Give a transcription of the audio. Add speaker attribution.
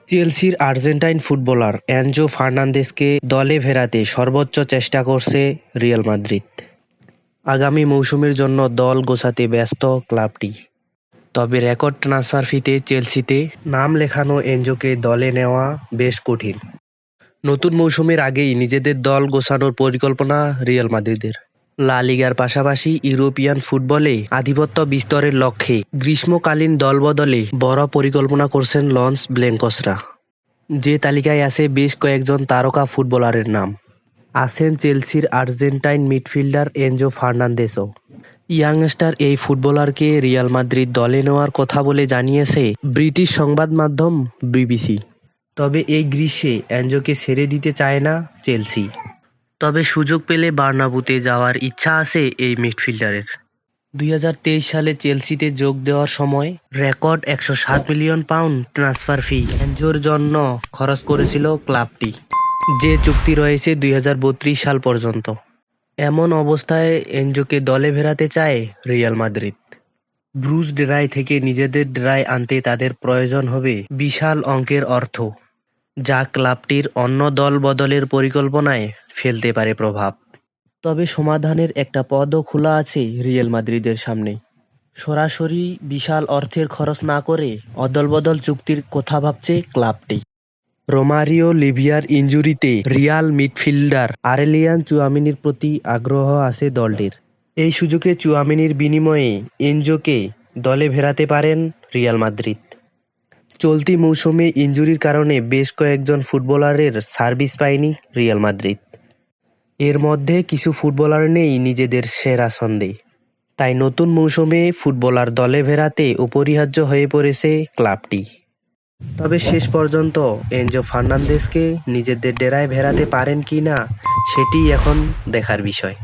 Speaker 1: চেলসির Argentine footballer Enzo ফার্নান্দেজকে দলে ফেরাতে সর্বোচ্চ চেষ্টা করছে রিয়াল মাদ্রিদ। আগামী মৌসুমের জন্য দল গোছাতে ব্যস্ত ক্লাবটি। তবে রেকর্ড ট্রান্সফার ফিতে চেলসিতে নাম লেখানো এনজোকে দলে নেওয়া বেশ কঠিন। নতুন মৌসুমের আগেই নিজেদের দল গোছানোর পরিকল্পনা রিয়াল মাদ্রিদের। লা লিগার পাশাপাশি ইউরোপিয়ান ফুটবলে আধিপত্য বিস্তারের লক্ষ্যে গ্রীষ্মকালীন দলবদলে বড় পরিকল্পনা করছেন লস ব্ল্যাঙ্কসরা। যে তালিকায় আছে বেশ কয়েকজন তারকা ফুটবলারের নাম। আছেন চেলসির আর্জেন্টাইন মিডফিল্ডার এনজো ফার্নান্দেজও। ইয়াংস্টার এই ফুটবলারকে রিয়াল মাদ্রিদ দলে নেওয়ার কথা বলে জানিয়েছে ব্রিটিশ সংবাদ মাধ্যম বিবিসি। তবে এই গ্রীষ্মে এনজোকে ছেড়ে দিতে চায় না চেলসি। তবে সুযোগ পেলে বার্নাব্যুতে যাওয়ার ইচ্ছা আছে এই মিডফিল্ডারের। 2023 সালে চেলসিতে যোগ দেওয়ার সময় record 107 million pound transfer fee এনজোর জন্য খরচ করেছিল ক্লাবটি, যে চুক্তি রয়েছে 2032 সাল পর্যন্ত। এমন অবস্থায় এনজোকে দলে ফেরাতে চায় রিয়াল মাদ্রিদ। ব্রুজ ডেরাই থেকে নিজেদের ডেরায় আনতে তাদের প্রয়োজন হবে বিশাল অঙ্কের অর্থ, যা ক্লাবটির অন্য দল বদলের পরিকল্পনায় ফেলতে পারে প্রভাব। তবে সমাধানের একটা পথও খোলা আছে রিয়াল মাদ্রিদের সামনে। সরাসরি বিশাল অর্থের খরচ না করে অদলবদল চুক্তির কথা ভাবছে ক্লাবটি। রোমারিও লিভিয়ার ইনজুরিতে রিয়াল মিডফিল্ডার আরেলিয়ান চুয়ামেনির প্রতি আগ্রহ আছে দলটির। এই সুযোগে চুয়ামেনির বিনিময়ে এনজোকে দলে ফেরাতে পারেন রিয়াল মাদ্রিদ। চলতি মৌসুমে ইনজুরির কারণে বেশ কয়েকজন ফুটবলারের সার্ভিস পায়নি রিয়াল মাদ্রিদ। এর মধ্যে কিছু ফুটবলার নেই নিজেদের সেরা ছন্দে। তাই নতুন মৌসুমে ফুটবলার দলে ফেরাতে অপরিহার্য হয়ে পড়েছে ক্লাবটি। তবে শেষ পর্যন্ত এনজো ফার্নান্দেজকে নিজেদের ডেরায় ফেরাতে পারেন কি না সেটিই এখন দেখার বিষয়।